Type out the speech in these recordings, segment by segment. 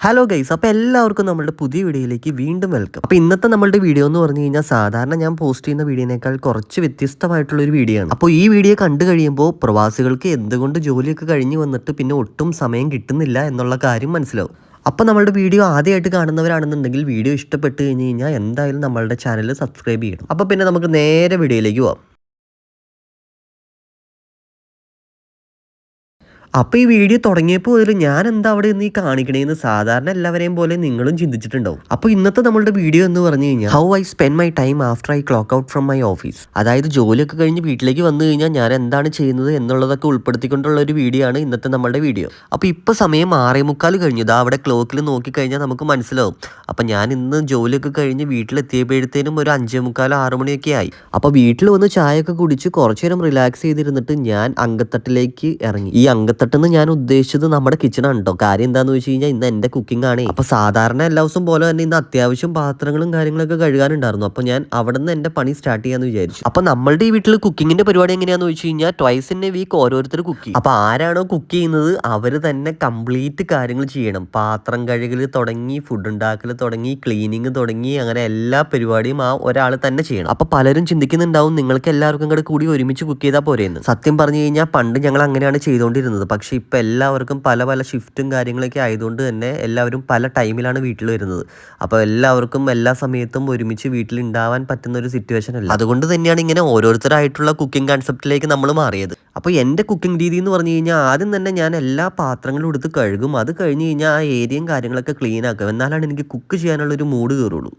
Hello guys, അപ്പോൾ എല്ലാവർക്കും നമ്മുടെ പുതിയ വീഡിയോയിലേക്ക് വീണ്ടും വെൽക്കം. അപ്പോൾ ഇന്നത്തെ നമ്മളുടെ വീഡിയോ എന്ന് പറഞ്ഞു കഴിഞ്ഞാൽ സാധാരണ ഞാൻ പോസ്റ്റ് ചെയ്യുന്ന വീഡിയോനേക്കാൾ കുറച്ച് വ്യത്യസ്തമായിട്ടുള്ളൊരു വീഡിയോ ആണ്. അപ്പോൾ ഈ വീഡിയോ കണ്ടു കഴിയുമ്പോൾ പ്രവാസികൾക്ക് എന്തുകൊണ്ട് ജോലിയൊക്കെ കഴിഞ്ഞ് വന്നിട്ട് പിന്നെ ഒട്ടും സമയം കിട്ടുന്നില്ല എന്നുള്ള കാര്യം മനസ്സിലാവും. അപ്പോൾ നമ്മളുടെ വീഡിയോ ആദ്യമായിട്ട് കാണുന്നവരാണെന്നുണ്ടെങ്കിൽ വീഡിയോ ഇഷ്ടപ്പെട്ട് കഴിഞ്ഞ് കഴിഞ്ഞാൽ എന്തായാലും നമ്മളുടെ ചാനൽ സബ്സ്ക്രൈബ് ചെയ്യണം. അപ്പോൾ പിന്നെ നമുക്ക് നേരെ വീഡിയോയിലേക്ക് പോവാം. അപ്പോൾ ഈ വീഡിയോ തുടങ്ങിയപ്പോൾ മുതൽ ഞാൻ എന്താ അവിടെ നിന്ന് ഈ കാണിക്കണേന്ന് സാധാരണ എല്ലാവരെയും പോലെ നിങ്ങളും ചിന്തിച്ചിട്ടുണ്ടാവും. അപ്പോൾ ഇന്നത്തെ നമ്മളുടെ വീഡിയോ എന്ന് പറഞ്ഞു കഴിഞ്ഞാൽ how I spend my time after I clock out from my office. അതായത് ജോലിയൊക്കെ കഴിഞ്ഞ് വീട്ടിലേക്ക് വന്നു കഴിഞ്ഞാൽ ഞാൻ എന്താണ് ചെയ്യുന്നത് എന്നുള്ളതൊക്കെ ഉൾപ്പെടുത്തിക്കൊണ്ടുള്ള ഒരു വീഡിയോ ആണ് ഇന്നത്തെ നമ്മുടെ വീഡിയോ. അപ്പോൾ ഇപ്പോൾ സമയം 6:45 കഴിഞ്ഞു. ഇതാ അവിടെ ക്ലോക്കിൽ നോക്കിക്കഴിഞ്ഞാൽ നമുക്ക് മനസ്സിലാവും. അപ്പോൾ ഞാൻ ഇന്ന് ജോലിയൊക്കെ കഴിഞ്ഞ് വീട്ടിലെത്തിയപ്പോഴത്തേനും ഒരു 5:45 6 മണിയൊക്കെ ആയി. അപ്പോൾ വീട്ടിൽ വന്ന് ചായയൊക്കെ കുടിച്ച് കുറച്ചു നേരം റിലാക്സ് ചെയ്തിരുന്നിട്ട് ഞാൻ അങ്കത്തട്ടിലേക്ക് ഇറങ്ങി. ഈ അങ്കത്തട്ടെന്ന് ഞാൻ ഉദ്ദേശിച്ചത് നമ്മുടെ കിച്ചണാണ് കേട്ടോ. കാര്യം എന്താണെന്ന് വെച്ച് കഴിഞ്ഞാൽ ഇന്ന് എൻ്റെ കുക്കിംഗ് ആണ്. അപ്പോൾ സാധാരണ എല്ലാ ദിവസവും പോലെ തന്നെ ഇന്ന് അത്യാവശ്യം പാത്രങ്ങളും കാര്യങ്ങളൊക്കെ കഴുകാനുണ്ടായിരുന്നു. അപ്പോൾ ഞാൻ അവിടെ നിന്ന് എൻ്റെ പണി സ്റ്റാർട്ട് ചെയ്യാമെന്ന് വിചാരിച്ചു. അപ്പോൾ നമ്മളുടെ ഈ വീട്ടിൽ കുക്കിങ്ങിൻ്റെ പരിപാടി എങ്ങനെയാണെന്ന് വെച്ച് കഴിഞ്ഞാൽ ട്വൈസ് ഇൻ എ വീക്ക് ഓരോരുത്തർ കുക്ക് ചെയ്യും. അപ്പോൾ ആരാണോ കുക്ക് ചെയ്യുന്നത് അവർ തന്നെ കംപ്ലീറ്റ് കാര്യങ്ങൾ ചെയ്യണം. പാത്രം കഴുകൽ തുടങ്ങി, ഫുഡ് ഉണ്ടാക്കൽ തുടങ്ങി, ക്ലീനിങ് തുടങ്ങി, അങ്ങനെ എല്ലാ പരിപാടിയും ആ ഒരാൾ തന്നെ ചെയ്യണം. അപ്പോൾ പലരും ചിന്തിക്കുന്നുണ്ടാവും നിങ്ങൾക്ക് എല്ലാവർക്കും കൂടി ഒരുമിച്ച് കുക്ക് ചെയ്താൽ പോരെയെന്ന്. സത്യം പറഞ്ഞു കഴിഞ്ഞാൽ പണ്ട് ഞങ്ങൾ അങ്ങനെയാണ് ചെയ്തുകൊണ്ടിരുന്നത്. പക്ഷേ ഇപ്പോൾ എല്ലാവർക്കും പല പല ഷിഫ്റ്റും കാര്യങ്ങളൊക്കെ ആയതുകൊണ്ട് തന്നെ എല്ലാവരും പല ടൈമിലാണ് വീട്ടിൽ വരുന്നത്. അപ്പോൾ എല്ലാവർക്കും എല്ലാ സമയത്തും ഒരുമിച്ച് വീട്ടിൽ ഉണ്ടാവാൻ പറ്റുന്ന ഒരു സിറ്റുവേഷൻ അല്ല. അതുകൊണ്ട് തന്നെയാണ് ഇങ്ങനെ ഓരോരുത്തരായിട്ടുള്ള കുക്കിംഗ് കൺസെപ്റ്റിലേക്ക് നമ്മൾ മാറിയത്. അപ്പോൾ എൻ്റെ കുക്കിംഗ് രീതി എന്ന് പറഞ്ഞു കഴിഞ്ഞാൽ ആദ്യം തന്നെ ഞാൻ എല്ലാ പാത്രങ്ങളും എടുത്ത് കഴുകും. അത് കഴിഞ്ഞ് കഴിഞ്ഞാൽ ആ ഏരിയയും കാര്യങ്ങളൊക്കെ ക്ലീൻ ആക്കും. എന്നാലാണ് എനിക്ക് കുക്ക് ചെയ്യാനുള്ളൊരു മൂഡ് കയറുള്ളൂ.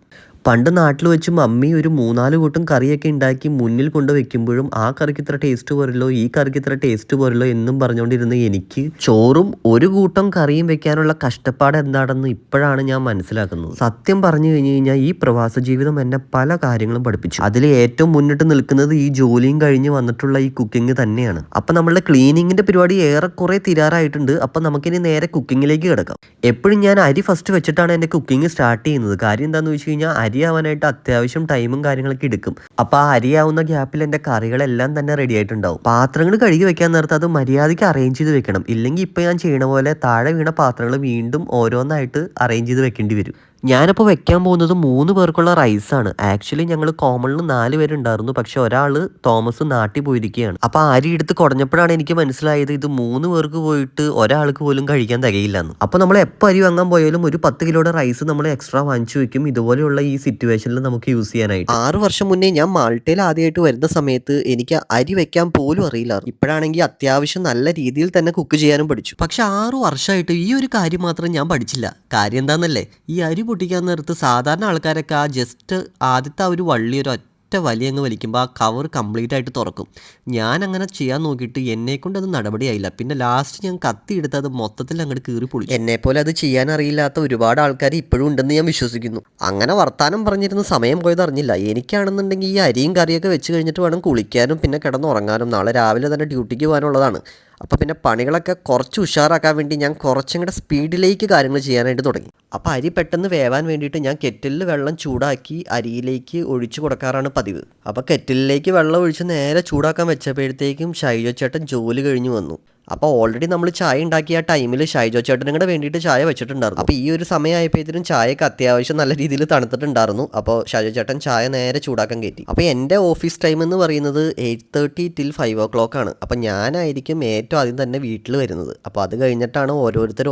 പണ്ട് നാട്ടിൽ വെച്ച് മമ്മി ഒരു 3-4 കൂട്ടം കറിയൊക്കെ ഉണ്ടാക്കി മുന്നിൽ കൊണ്ട് വെക്കുമ്പോഴും ആ കറിക്ക് ഇത്ര ടേസ്റ്റ് പോരല്ലോ, ഈ കറിക്ക് ഇത്ര ടേസ്റ്റ് പോരല്ലോ എന്നും പറഞ്ഞുകൊണ്ടിരുന്ന എനിക്ക് ചോറും ഒരു കൂട്ടം കറിയും വെക്കാനുള്ള കഷ്ടപ്പാട് എന്താണെന്ന് ഇപ്പോഴാണ് ഞാൻ മനസ്സിലാക്കുന്നത്. സത്യം പറഞ്ഞു കഴിഞ്ഞ് കഴിഞ്ഞാൽ ഈ പ്രവാസ ജീവിതം എന്നെ പല കാര്യങ്ങളും പഠിപ്പിച്ചു. അതിൽ ഏറ്റവും മുന്നിട്ട് നിൽക്കുന്നത് ഈ ജോലിയും കഴിഞ്ഞ് വന്നിട്ടുള്ള ഈ കുക്കിംഗ് തന്നെയാണ്. അപ്പം നമ്മളുടെ ക്ലീനിങ്ങിൻ്റെ പരിപാടി ഏറെക്കുറെ തീരാറായിട്ടുണ്ട്. അപ്പം നമുക്കിനി നേരെ കുക്കിങ്ങിലേക്ക് കിടക്കാം. എപ്പോഴും ഞാൻ അരി ഫസ്റ്റ് വെച്ചിട്ടാണ് എൻ്റെ കുക്കിംഗ് സ്റ്റാർട്ട് ചെയ്യുന്നത്. കാര്യം എന്താണെന്ന് വെച്ച് കഴിഞ്ഞാൽ അരിയാവാനായിട്ട് അത്യാവശ്യം ടൈമും കാര്യങ്ങളൊക്കെ എടുക്കും. അപ്പോൾ ആ അരിയാവുന്ന ഗ്യാപ്പിൽ എൻ്റെ കറികളെല്ലാം തന്നെ റെഡി ആയിട്ടുണ്ടാവും. പാത്രങ്ങൾ കഴുകി വെക്കാൻ നേരത്ത് അത് മര്യാദയ്ക്ക് അറേഞ്ച് ചെയ്ത് വെക്കണം. ഇല്ലെങ്കിൽ ഇപ്പോൾ ഞാൻ ചെയ്യണ പോലെ താഴെ വീണ പാത്രങ്ങൾ വീണ്ടും ഓരോന്നായിട്ട് അറേഞ്ച് ചെയ്ത് വെക്കേണ്ടി വരും. ഞാനിപ്പോൾ വെക്കാൻ പോകുന്നത് 3 പേർക്കുള്ള റൈസാണ്. ആക്ച്വലി ഞങ്ങൾ കോമണിൽ 4 പേരുണ്ടായിരുന്നു. പക്ഷെ ഒരാൾ തോമസ് നാട്ടിൽ പോയിരിക്കുകയാണ്. അപ്പോൾ അരി എടുത്ത് കുടഞ്ഞപ്പോഴാണ് എനിക്ക് മനസ്സിലായത് ഇത് 3 പേർക്ക് പോയിട്ട് ഒരാൾക്ക് പോലും കഴിക്കാൻ തികയില്ലെന്ന്. അപ്പോൾ നമ്മൾ എപ്പോൾ അരി വാങ്ങാൻ പോയാലും ഒരു 10 കിലോയുടെ റൈസ് നമ്മൾ എക്സ്ട്രാ വാങ്ങിച്ചു വെക്കും. ഇതുപോലെയുള്ള ഈ സിറ്റുവേഷനിൽ നമുക്ക് യൂസ് ചെയ്യാനായിട്ട്. 6 വർഷം മുന്നേ ഞാൻ മാൾട്ടയിൽ ആദ്യമായിട്ട് വരുന്ന സമയത്ത് എനിക്ക് അരി വെക്കാൻ പോലും അറിയില്ലായിരുന്നു. ഇപ്പോഴാണെങ്കിൽ അത്യാവശ്യം നല്ല രീതിയിൽ തന്നെ കുക്ക് ചെയ്യാനും പഠിച്ചു. പക്ഷെ 6 വർഷമായിട്ട് ഈ ഒരു കാര്യം മാത്രം ഞാൻ പഠിച്ചില്ല. കാര്യം എന്താണെന്നല്ലേ, ഈ അരി പൊട്ടിക്കാൻ നേരത്ത് സാധാരണ ആൾക്കാരൊക്കെ ആ ജസ്റ്റ് ആദ്യത്തെ ആ ഒരു വള്ളി ഒരു ഒറ്റ വലി അങ്ങ് വലിക്കുമ്പോൾ ആ കവർ കംപ്ലീറ്റ് ആയിട്ട് തുറക്കും. ഞാൻ അങ്ങനെ ചെയ്യാൻ നോക്കിയിട്ട് എന്നെക്കൊണ്ട് അത് നടപടിയായില്ല. പിന്നെ ലാസ്റ്റ് ഞാൻ കത്തി എടുത്ത് അത് മൊത്തത്തിൽ അങ്ങോട്ട് കീറി പൊളിച്ചു. എന്നെപ്പോലെ അത് ചെയ്യാൻ അറിയില്ലാത്ത ഒരുപാട് ആൾക്കാർ ഇപ്പോഴും ഉണ്ടെന്ന് ഞാൻ വിശ്വസിക്കുന്നു. അങ്ങനെ വർത്താനം പറഞ്ഞിരുന്ന സമയം പോയത് അറിഞ്ഞില്ല. എനിക്കാണെന്നുണ്ടെങ്കിൽ ഈ അരിയും കറിയൊക്കെ വെച്ച് കഴിഞ്ഞിട്ട് വേണം കുളിക്കാനും പിന്നെ കിടന്നുറങ്ങാനും. നാളെ രാവിലെ തന്നെ ഡ്യൂട്ടിക്ക് പോകാനുള്ളതാണ്. അപ്പോൾ പിന്നെ പണികളൊക്കെ കുറച്ച് ഉഷാറാക്കാൻ വേണ്ടി ഞാൻ കുറച്ചും കൂടെ സ്പീഡിലേക്ക് കാര്യങ്ങൾ ചെയ്യാനായിട്ട് തുടങ്ങി. അപ്പോൾ അരി പെട്ടെന്ന് വേവാൻ വേണ്ടിയിട്ട് ഞാൻ കെറ്റിലിൽ വെള്ളം ചൂടാക്കി അരിയിലേക്ക് ഒഴിച്ചു കൊടുക്കാറാണ് പതിവ്. അപ്പോൾ കെറ്റിലിലേക്ക് വെള്ളം ഒഴിച്ച് നേരെ ചൂടാക്കാൻ വെച്ചപ്പോഴത്തേക്കും ഷൈജോ ചേട്ടൻ ജോലി കഴിഞ്ഞ് വന്നു. അപ്പോൾ ഓൾറെഡി നമ്മൾ ചായ ഉണ്ടാക്കിയ ആ ടൈമിൽ ഷൈജോ ചേട്ടനും കൂടെ വേണ്ടിയിട്ട് ചായ വെച്ചിട്ടുണ്ടായിരുന്നു. അപ്പോൾ ഈ ഒരു സമയമായപ്പോഴത്തേനും ചായയൊക്കെ അത്യാവശ്യം നല്ല രീതിയിൽ തണുത്തിട്ടുണ്ടായിരുന്നു. അപ്പോൾ ഷൈജോ ചേട്ടൻ ചായ നേരെ ചൂടാക്കാൻ കയറ്റി. അപ്പോൾ എൻ്റെ ഓഫീസ് ടൈം എന്ന് പറയുന്നത് 8:30 till 5 o'clock ആണ്. അപ്പോൾ ഞാനായിരിക്കും ഏറ്റവും ആദ്യം തന്നെ വീട്ടിൽ വരുന്നത്. അപ്പോൾ അത് കഴിഞ്ഞിട്ടാണ് ഓരോരുത്തർ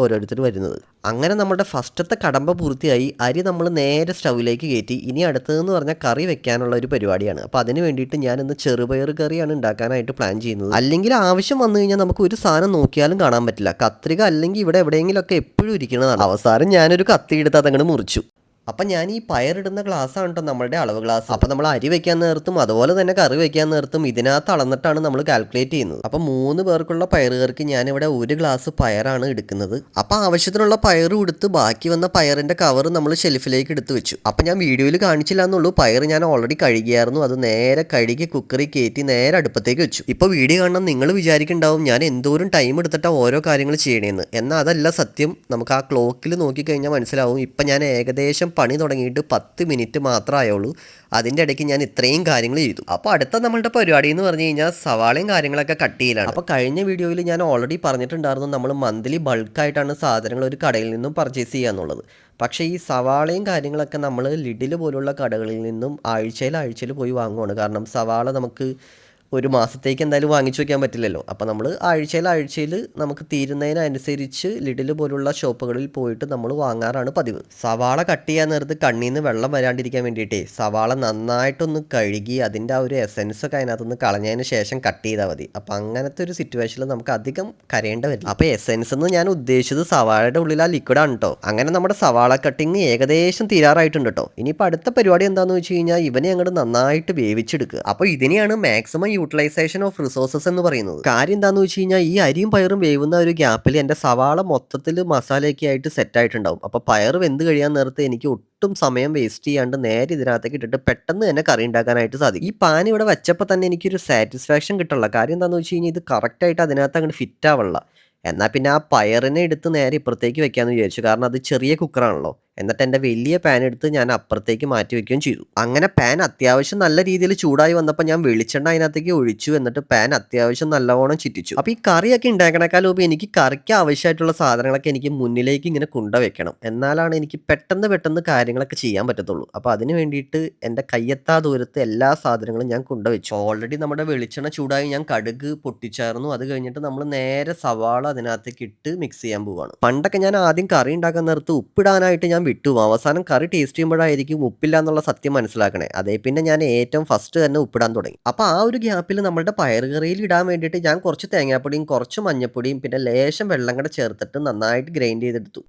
വരുന്നത്. അങ്ങനെ നമ്മുടെ ഫസ്റ്റത്തെ കടമ്പ പൂർത്തിയായി. അരി നമ്മൾ നേരെ സ്റ്റൗവിലേക്ക് കയറ്റി. ഇനി അടുത്തതെന്ന് പറഞ്ഞാൽ കറി വെക്കാനുള്ള ഒരു പരിപാടിയാണ്. അപ്പോൾ അതിന് വേണ്ടിയിട്ട് ഞാൻ ഇന്ന് ചെറുപയർ കറിയാണ് ഉണ്ടാക്കാനായിട്ട് പ്ലാൻ ചെയ്യുന്നത്. അല്ലെങ്കിൽ ആവശ്യം വന്നു കഴിഞ്ഞാൽ നമുക്ക് ഒരു സാധനം നോക്കിയാലും കാണാൻ പറ്റില്ല. കത്രിക അല്ലെങ്കിൽ ഇവിടെ എവിടെയെങ്കിലുമൊക്കെ എപ്പോഴും ഇരിക്കുന്നതാണ്. അവസാനം ഞാനൊരു കത്തി എടുത്ത് അതങ്ങോട്ട് മുറിച്ചു. അപ്പം ഞാൻ ഈ പയറിടുന്ന ഗ്ലാസ്സാണ് കേട്ടോ നമ്മളുടെ അളവ് ഗ്ലാസ്. അപ്പം നമ്മൾ അരി വെക്കാൻ നേരത്തും അതുപോലെ തന്നെ കറി വെക്കാൻ നേരത്തും ഇതിനകത്ത് അളന്നിട്ടാണ് നമ്മൾ കാൽക്കുലേറ്റ് ചെയ്യുന്നത്. അപ്പം 3 പേർക്കുള്ള പയറുകൾക്ക് ഞാനിവിടെ 1 ഗ്ലാസ് പയറാണ് എടുക്കുന്നത്. അപ്പം ആവശ്യത്തിനുള്ള പയർ കൊടുത്ത് ബാക്കി വന്ന പയറിൻ്റെ കവർ നമ്മൾ ഷെൽഫിലേക്ക് എടുത്ത് വെച്ചു. അപ്പം ഞാൻ വീഡിയോയിൽ കാണിച്ചില്ല എന്നുള്ളൂ. പയർ ഞാൻ ഓൾറെഡി കഴുകിയായിരുന്നു. അത് നേരെ കഴുകി കുക്കറിൽ കയറ്റി നേരെ അടുപ്പത്തേക്ക് വെച്ചു. ഇപ്പോൾ വീഡിയോ കാണാൻ നിങ്ങൾ വിചാരിക്കുന്നുണ്ടാവും ഞാൻ എന്തോരം ടൈം എടുത്തിട്ടാണ് ഓരോ കാര്യങ്ങൾ ചെയ്യണേന്ന്. എന്നാൽ അതല്ല സത്യം. നമുക്ക് ആ ക്ലോക്കിൽ നോക്കിക്കഴിഞ്ഞാൽ മനസ്സിലാവും. ഇപ്പം ഞാൻ ഏകദേശം പണി തുടങ്ങിയിട്ട് 10 മിനിറ്റ് മാത്രമേ ആയുള്ളൂ. അതിൻ്റെ ഇടയ്ക്ക് ഞാൻ ഇത്രയും കാര്യങ്ങൾ ചെയ്തു. അപ്പോൾ അടുത്ത നമ്മളുടെ പരിപാടി എന്ന് പറഞ്ഞു കഴിഞ്ഞാൽ സവാളയും കാര്യങ്ങളൊക്കെ കട്ട് ചെയ്യലാണ്. അപ്പോൾ കഴിഞ്ഞ വീഡിയോയിൽ ഞാൻ ഓൾറെഡി പറഞ്ഞിട്ടുണ്ടായിരുന്നു നമ്മൾ മന്ത്ലി ബൾക്കായിട്ടാണ് സാധനങ്ങൾ ഒരു കടയിൽ നിന്നും പർച്ചേസ് ചെയ്യുക എന്നുള്ളത്. പക്ഷേ ഈ സവാളയും കാര്യങ്ങളൊക്കെ നമ്മൾ ലിഡിൽ പോലുള്ള കടകളിൽ നിന്നും ആഴ്ചയിൽ പോയി വാങ്ങുവാണ്. കാരണം സവാള നമുക്ക് ഒരു മാസത്തേക്ക് എന്തായാലും വാങ്ങിച്ചു വയ്ക്കാൻ പറ്റില്ലല്ലോ. അപ്പോൾ നമ്മൾ ആഴ്ചയിൽ നമുക്ക് തീരുന്നതിനനുസരിച്ച് ലിഡിൽ പോലുള്ള ഷോപ്പുകളിൽ പോയിട്ട് നമ്മൾ വാങ്ങാറാണ് പതിവ്. സവാള കട്ട് ചെയ്യാൻ നേരത്ത് കണ്ണിൽ നിന്ന് വെള്ളം വരാണ്ടിരിക്കാൻ വേണ്ടിയിട്ടേ സവാള നന്നായിട്ടൊന്ന് കഴുകി അതിൻ്റെ ആ ഒരു എസൻസൊക്കെ അതിനകത്തുനിന്ന് കളഞ്ഞതിന് ശേഷം കട്ട് ചെയ്താൽ മതി. അപ്പോൾ അങ്ങനത്തെ ഒരു സിറ്റുവേഷനിൽ നമുക്ക് അധികം കരയേണ്ട വരില്ല. അപ്പോൾ എസൻസ് എന്ന് ഞാൻ ഉദ്ദേശിച്ചത് സവാളയുടെ ഉള്ളിൽ ആ ലിക്വിഡാണ് കേട്ടോ. അങ്ങനെ നമ്മുടെ സവാള കട്ടിങ് ഏകദേശം തീരാറായിട്ടുണ്ട് കേട്ടോ. ഇനിയിപ്പോൾ അടുത്ത പരിപാടി എന്താണെന്ന് വെച്ച് കഴിഞ്ഞാൽ ഇവനെ അങ്ങോട്ട് നന്നായിട്ട് വേവിച്ചെടുക്കുക. അപ്പോൾ ഇതിനെയാണ് മാക്സിമം യൂട്ടിലൈസേഷൻ ഓഫ് റിസോഴ്സസ് എന്ന് പറയുന്നത്. കാര്യം എന്താണെന്ന് വെച്ച് കഴിഞ്ഞാൽ ഈ അരിയും പയറും വേവുന്ന ഒരു ഗ്യാപ്പിൽ എൻ്റെ സവാള മൊത്തത്തിൽ മസാലയൊക്കെ ആയിട്ട് സെറ്റ് ആയിട്ടുണ്ടാവും. അപ്പോൾ പയർ വെന്ത് കഴിയാൻ നേരത്ത് എനിക്ക് ഒട്ടും സമയം വേസ്റ്റ് ചെയ്യാണ്ട് നേരെ ഇതിനകത്തേക്ക് ഇട്ടിട്ട് പെട്ടെന്ന് തന്നെ കറി ഉണ്ടാക്കാനായിട്ട് സാധിക്കും. ഈ പാൻ ഇവിടെ വെച്ചപ്പോൾ തന്നെ എനിക്കൊരു സാറ്റിസ്ഫാക്ഷൻ കിട്ടുള്ള കാര്യം എന്താണെന്ന് വെച്ച് കഴിഞ്ഞാൽ ഇത് കറക്റ്റായിട്ട് അതിനകത്ത് അങ്ങോട്ട് ഫിറ്റ് ആവുള്ള. എന്നാൽ പിന്നെ ആ പയറിനെ എടുത്ത് നേരെ ഇപ്പുറത്തേക്ക് വെക്കാമെന്ന് വിചാരിച്ചു. കാരണം അത് ചെറിയ കുക്കറാണല്ലോ. എന്നിട്ട് എൻ്റെ വലിയ പാൻ എടുത്ത് ഞാൻ അപ്പുറത്തേക്ക് മാറ്റി വെക്കുകയും ചെയ്തു. അങ്ങനെ പാൻ അത്യാവശ്യം നല്ല രീതിയിൽ ചൂടായി വന്നപ്പോൾ ഞാൻ വെളിച്ചെണ്ണ അതിനകത്തേക്ക് ഒഴിച്ചു. എന്നിട്ട് പാൻ അത്യാവശ്യം നല്ലവണ്ണം ചുറ്റിച്ചു. അപ്പോൾ ഈ കറിയൊക്കെ ഉണ്ടാക്കണേക്കാൾ മുമ്പ് എനിക്ക് കറിക്ക് ആവശ്യമായിട്ടുള്ള സാധനങ്ങളൊക്കെ എനിക്ക് മുന്നിലേക്ക് ഇങ്ങനെ കൊണ്ടുവയ്ക്കണം. എന്നാലാണ് എനിക്ക് പെട്ടെന്ന് കാര്യങ്ങളൊക്കെ ചെയ്യാൻ പറ്റത്തുള്ളൂ. അപ്പോൾ അതിന് വേണ്ടിയിട്ട് എൻ്റെ കയ്യെത്താ ദൂരത്ത് എല്ലാ സാധനങ്ങളും ഞാൻ കൊണ്ടുവച്ചു. ഓൾറെഡി നമ്മുടെ വെളിച്ചെണ്ണ ചൂടായി ഞാൻ കടുക് പൊട്ടിച്ചായിരുന്നു. അത് കഴിഞ്ഞിട്ട് നമ്മൾ നേരെ സവാള അതിനകത്തേക്ക് ഇട്ട് മിക്സ് ചെയ്യാൻ പോവുകയാണ്. പണ്ടൊക്കെ ഞാൻ ആദ്യം കറി ഉണ്ടാക്കാൻ നേരത്ത് ഉപ്പിടാനായിട്ട് ഞാൻ വിട്ടു. അവസാനം കറി ടേസ്റ്റ് ചെയ്യുമ്പോഴായിരിക്കും ഉപ്പില്ല എന്നുള്ള സത്യം മനസ്സിലാക്കണേ. അതേ പിന്നെ ഞാൻ ഏറ്റവും ഫസ്റ്റ് തന്നെ ഉപ്പിടാൻ തുടങ്ങി. അപ്പോൾ ആ ഒരു ഗ്യാപ്പിൽ നമ്മുടെ പയർ കറിയിൽ ഇടാൻ വേണ്ടിയിട്ട് ഞാൻ കുറച്ച് തേങ്ങാപ്പൊടിയും കുറച്ച് മഞ്ഞപ്പൊടിയും പിന്നെ ലേശം വെള്ളം കൂടെ ചേർത്തിട്ട് നന്നായിട്ട് ഗ്രൈൻഡ് ചെയ്തെടുത്തു.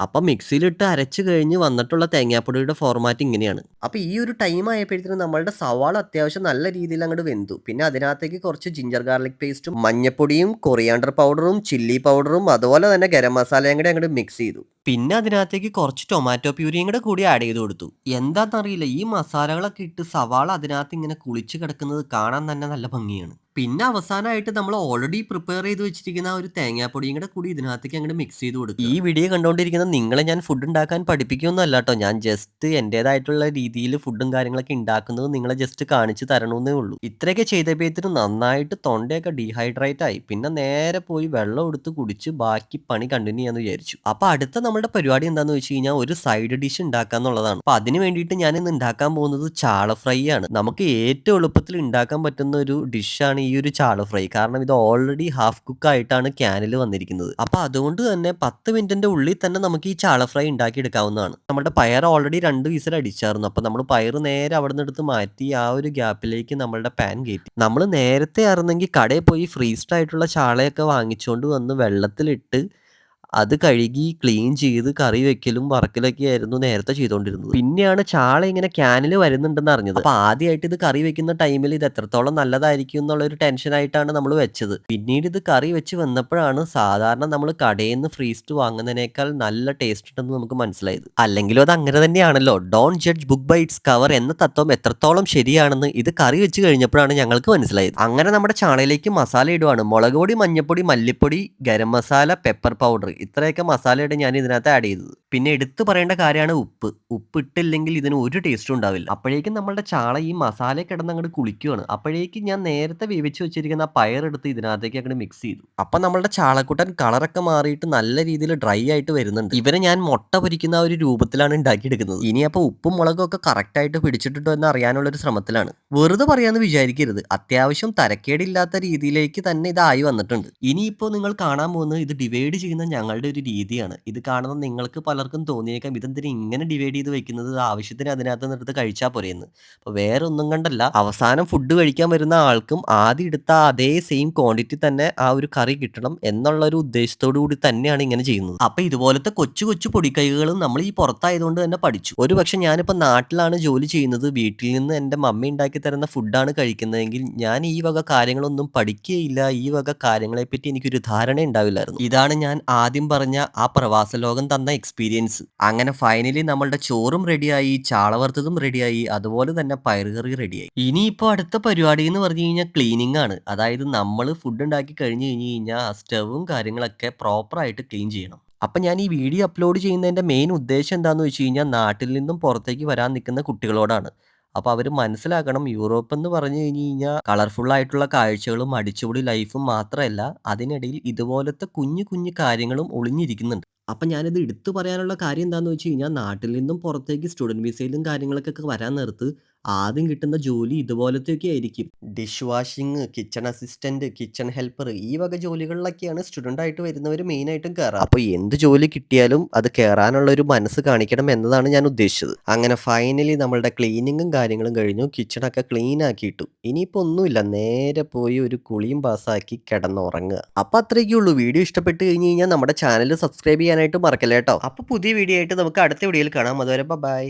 അപ്പം മിക്സിയിലിട്ട് അരച്ച് കഴിഞ്ഞ് വന്നിട്ടുള്ള തേങ്ങാപ്പൊടിയുടെ ഫോർമാറ്റ് ഇങ്ങനെയാണ്. അപ്പോൾ ഈ ഒരു ടൈം ആയപ്പോഴത്തേനും നമ്മളുടെ സവാള അത്യാവശ്യം നല്ല രീതിയിൽ അങ്ങോട്ട് വെന്തു. പിന്നെ അതിനകത്തേക്ക് കുറച്ച് ജിഞ്ചർ ഗാർലിക് പേസ്റ്റും മഞ്ഞപ്പൊടിയും കൊറിയാണ്ടർ പൗഡറും ചില്ലി പൗഡറും അതുപോലെ തന്നെ ഗരം മസാലയും കൂടെ അങ്ങോട്ട് മിക്സ് ചെയ്തു. പിന്നെ അതിനകത്തേക്ക് കുറച്ച് ടൊമാറ്റോ പ്യൂരിയും കൂടി ആഡ് ചെയ്ത് കൊടുത്തു. എന്താണെന്നറിയില്ല ഈ മസാലകളൊക്കെ ഇട്ട് സവാള അതിനകത്ത് ഇങ്ങനെ കുളിച്ച് കിടക്കുന്നത് കാണാൻ തന്നെ നല്ല ഭംഗിയാണ്. പിന്നെ അവസാനമായിട്ട് നമ്മൾ ഓൾറെഡി പ്രിപ്പയർ ചെയ്ത് വെച്ചിരിക്കുന്ന ഒരു തേങ്ങാപ്പൊടിയും കൂടി ഇതിനകത്തേക്ക് അങ്ങോട്ട് മിക്സ് ചെയ്ത് കൊടുക്കും. ഈ വീഡിയോ കണ്ടുകൊണ്ടിരിക്കുന്ന നിങ്ങളെ ഞാൻ ഫുഡ് ഉണ്ടാക്കാൻ പഠിപ്പിക്കുകയൊന്നുമല്ല കേട്ടോ. ഞാൻ ജസ്റ്റ് എൻ്റേതായിട്ടുള്ള രീതിയിൽ ഫുഡും കാര്യങ്ങളൊക്കെ ഉണ്ടാക്കുന്നത് നിങ്ങളെ ജസ്റ്റ് കാണിച്ച് തരണമെന്നേ ഉള്ളൂ. ഇത്രയൊക്കെ ചെയ്തപ്പോഴത്തേനും നന്നായിട്ട് തൊണ്ടയൊക്കെ ഡീഹൈഡ്രേറ്റ് ആയി. പിന്നെ നേരെ പോയി വെള്ളം എടുത്ത് കുടിച്ച് ബാക്കി പണി കണ്ടിന്യൂ ചെയ്യാന്ന് വിചാരിച്ചു. അപ്പോൾ അടുത്ത നമ്മുടെ പരിപാടി എന്താണെന്ന് വെച്ച് കഴിഞ്ഞാൽ ഒരു സൈഡ് ഡിഷ് ഉണ്ടാക്കുക എന്നുള്ളതാണ്. അപ്പോൾ അതിന് വേണ്ടിയിട്ട് ഞാൻ ഇന്ന് ഉണ്ടാക്കാൻ പോകുന്നത് ചാള ഫ്രൈ ആണ്. നമുക്ക് ഏറ്റവും എളുപ്പത്തിൽ ഉണ്ടാക്കാൻ പറ്റുന്ന ഒരു ഡിഷാണ് ഈ ഒരു ചാള ഫ്രൈ. കാരണം ഇത് ഓൾറെഡി ഹാഫ് കുക്ക് ആയിട്ടാണ് ക്യാനിൽ വന്നിരിക്കുന്നത്. അപ്പോൾ അതുകൊണ്ട് തന്നെ 10 മിനിറ്റിന്റെ ഉള്ളിൽ തന്നെ നമുക്ക് ഈ ചാള ഫ്രൈ ഉണ്ടാക്കി എടുക്കാവുന്നതാണ്. നമ്മുടെ പയർ ഓൾറെഡി 2 വിസിൽ അടിച്ചായിരുന്നു. അപ്പോൾ നമ്മൾ പയർ നേരെ അവിടെ നിന്ന് എടുത്ത് മാറ്റി ആ ഒരു ഗ്യാപ്പിലേക്ക് നമ്മളുടെ പാൻ കയറ്റി. നമ്മൾ നേരത്തെ ആയിരുന്നെങ്കിൽ കടയിൽ പോയി ഫ്രീസ്ഡ് ആയിട്ടുള്ള ചാളയൊക്കെ വാങ്ങിച്ചുകൊണ്ട് വന്ന് വെള്ളത്തിലിട്ട് അത് കഴുകി ക്ലീൻ ചെയ്ത് കറി വെക്കലും വറക്കലൊക്കെ ആയിരുന്നു നേരത്തെ ചെയ്തുകൊണ്ടിരുന്നത്. പിന്നെയാണ് ചാള ഇങ്ങനെ ക്യാനിൽ വരുന്നുണ്ടെന്ന് അറിഞ്ഞത്. അപ്പോൾ ആദ്യമായിട്ട് ഇത് കറി വെക്കുന്ന ടൈമിൽ ഇത് എത്രത്തോളം നല്ലതായിരിക്കും എന്നുള്ളൊരു ടെൻഷനായിട്ടാണ് നമ്മൾ വെച്ചത്. പിന്നീട് ഇത് കറി വെച്ച് വന്നപ്പോഴാണ് സാധാരണ നമ്മൾ കടയിൽ നിന്ന് ഫ്രീസ്ഡ് വാങ്ങുന്നതിനേക്കാൾ നല്ല ടേസ്റ്റ് ഉണ്ടെന്ന് നമുക്ക് മനസ്സിലായത്. അല്ലെങ്കിലും അത് അങ്ങനെ തന്നെയാണല്ലോ. Don't judge book by its cover എന്ന തത്വം എത്രത്തോളം ശരിയാണെന്ന് ഇത് കറി വെച്ച് കഴിഞ്ഞപ്പോഴാണ് ഞങ്ങൾക്ക് മനസ്സിലായത്. അങ്ങനെ നമ്മുടെ ചാളയിലേക്ക് മസാല ഇടുവാണ്. മുളക് പൊടി, മഞ്ഞപ്പൊടി, മല്ലിപ്പൊടി, ഗരം മസാല, പെപ്പർ പൗഡർ ഇത്രയൊക്കെ മസാലയുടെ ഞാൻ ഇതിനകത്ത് ആഡ് ചെയ്തത്. പിന്നെ എടുത്തു പറയേണ്ട കാര്യമാണ് ഉപ്പ്. ഉപ്പ് ഇട്ടില്ലെങ്കിൽ ഇതിന് ഒരു ടേസ്റ്റും ഉണ്ടാവില്ല. അപ്പോഴേക്കും നമ്മളുടെ ചാള ഈ മസാല കിടന്ന് അങ്ങോട്ട് കുളിക്കുകയാണ്. അപ്പോഴേക്കും ഞാൻ നേരത്തെ വേവിച്ച് വെച്ചിരിക്കുന്ന ആ പയറെടുത്ത് ഇതിനകത്തേക്ക് അങ്ങോട്ട് മിക്സ് ചെയ്തു. അപ്പം നമ്മളുടെ ചാളക്കുട്ടൻ കളറൊക്കെ മാറിയിട്ട് നല്ല രീതിയിൽ ഡ്രൈ ആയിട്ട് വരുന്നുണ്ട്. ഇവരെ ഞാൻ മുട്ട പൊരിക്കുന്ന ആ ഒരു രൂപത്തിലാണ് ഉണ്ടാക്കിയെടുക്കുന്നത്. ഇനി അപ്പോൾ ഉപ്പും മുളകും ഒക്കെ കറക്റ്റായിട്ട് പിടിച്ചിട്ടുണ്ടോ എന്ന് അറിയാനുള്ളൊരു ശ്രമത്തിലാണ്. വെറുതെ പറയാമെന്ന് വിചാരിക്കരുത്. അത്യാവശ്യം തരക്കേടില്ലാത്ത രീതിയിലേക്ക് തന്നെ ഇതായി വന്നിട്ടുണ്ട്. ഇനിയിപ്പോൾ നിങ്ങൾ കാണാൻ പോകുന്നത് ഇത് ഡിവൈഡ് ചെയ്യുന്ന ഞങ്ങളുടെ ഒരു രീതിയാണ്. ഇത് കാണുന്ന നിങ്ങൾക്ക് പലർക്കും തോന്നിയേക്കാം ഇതെന്തിനാ ഇങ്ങനെ ഡിവൈഡ് ചെയ്ത് വെക്കുന്നത്, ആവശ്യത്തിന് അതിനകത്ത് നിന്നെടുത്ത് കഴിച്ചാൽ പോരെയെന്ന്. അപ്പോൾ വേറെ ഒന്നും കണ്ടല്ല, അവസാനം ഫുഡ് കഴിക്കാൻ വരുന്ന ആൾക്കും ആദ്യം എടുത്ത അതേ സെയിം ക്വാണ്ടിറ്റി തന്നെ ആ ഒരു കറി കിട്ടണം എന്നുള്ളൊരു ഉദ്ദേശത്തോടു കൂടി തന്നെയാണ് ഇങ്ങനെ ചെയ്യുന്നത്. അപ്പോൾ ഇതുപോലത്തെ കൊച്ചു കൊച്ചു പൊടിക്കൈകളും നമ്മൾ ഈ പുറത്തായതുകൊണ്ട് തന്നെ പഠിച്ചു. ഒരു പക്ഷെ ഞാനിപ്പോൾ നാട്ടിലാണ് ജോലി ചെയ്യുന്നത്, വീട്ടിൽ നിന്ന് എൻ്റെ മമ്മി ഉണ്ടാക്കി തരുന്ന ഫുഡാണ് കഴിക്കുന്നതെങ്കിൽ ഞാൻ ഈ വക കാര്യങ്ങളൊന്നും പഠിക്കുകയില്ല. ഈ വക കാര്യങ്ങളെപ്പറ്റി എനിക്കൊരു ധാരണ ഉണ്ടാവില്ലായിരുന്നു. ഇതാണ് ഞാൻ ആദ്യം പറഞ്ഞ ആ പ്രവാസ ലോകം തന്ന എക്സ്പീരിയൻസ്. അങ്ങനെ ഫൈനലി നമ്മളുടെ ചോറും റെഡിയായി, ചാള വറുത്തതും റെഡിയായി, അതുപോലെ തന്നെ പയറുകറി റെഡിയായി. ഇനിയിപ്പോൾ അടുത്ത പരിപാടി എന്ന് പറഞ്ഞു കഴിഞ്ഞാൽ ക്ലീനിങ് ആണ്. അതായത് നമ്മൾ ഫുഡ് ഉണ്ടാക്കി കഴിഞ്ഞ് കഴിഞ്ഞാൽ ആ സ്റ്റവും കാര്യങ്ങളൊക്കെ പ്രോപ്പറായിട്ട് ക്ലീൻ ചെയ്യണം. അപ്പം ഞാൻ ഈ വീഡിയോ അപ്ലോഡ് ചെയ്യുന്നതിൻ്റെ മെയിൻ ഉദ്ദേശം എന്താണെന്ന് വെച്ച് കഴിഞ്ഞാൽ നാട്ടിൽ നിന്നും പുറത്തേക്ക് വരാൻ നിൽക്കുന്ന കുട്ടികളോടാണ്. അപ്പോൾ അവർ മനസ്സിലാക്കണം യൂറോപ്പ് എന്ന് പറഞ്ഞു കഴിഞ്ഞ് കഴിഞ്ഞാൽ കളർഫുൾ ആയിട്ടുള്ള കാഴ്ചകളും അടിച്ചുപൊളി ലൈഫും മാത്രമല്ല അതിനിടയിൽ ഇതുപോലത്തെ കുഞ്ഞു കുഞ്ഞു കാര്യങ്ങളും ഒളിഞ്ഞിരിക്കുന്നുണ്ട്. അപ്പം ഞാനിത് എടുത്തു പറയാനുള്ള കാര്യം എന്താണെന്ന് വെച്ച് കഴിഞ്ഞാൽ നാട്ടിൽ നിന്നും പുറത്തേക്ക് സ്റ്റുഡൻറ് വിസയിലും കാര്യങ്ങളൊക്കെ വരാൻ നേരത്ത് ആദ്യം കിട്ടുന്ന ജോലി ഇതുപോലത്തെയൊക്കെ ആയിരിക്കും. Dish washing, kitchen assistant, kitchen helper ഈ വക ജോലികളിലൊക്കെയാണ് സ്റ്റുഡന്റ് ആയിട്ട് വരുന്നവർ മെയിനായിട്ടും കയറുക. അപ്പോൾ എന്ത് ജോലി കിട്ടിയാലും അത് കയറാനുള്ള ഒരു മനസ്സ് കാണിക്കണം എന്നതാണ് ഞാൻ ഉദ്ദേശിച്ചത്. അങ്ങനെ ഫൈനലി നമ്മളുടെ ക്ലീനിങ്ങും കാര്യങ്ങളും കഴിഞ്ഞു. കിച്ചണൊക്കെ ക്ലീൻ ആക്കിയിട്ടു. ഇനിയിപ്പോൾ ഒന്നുമില്ല, നേരെ പോയി ഒരു കുളിയും പാസ്സാക്കി കിടന്നുറങ്ങുക. അപ്പോൾ അത്രയൊക്കെ ഉള്ളൂ. വീഡിയോ ഇഷ്ടപ്പെട്ട് കഴിഞ്ഞ് കഴിഞ്ഞാൽ നമ്മുടെ ചാനൽ സബ്സ്ക്രൈബ് ചെയ്യാനായിട്ട് മറക്കല്ലേ കേട്ടോ. അപ്പോൾ പുതിയ വീഡിയോ ആയിട്ട് നമുക്ക് അടുത്ത വീഡിയോയിൽ കാണാം. അതുവരെ ബൈ.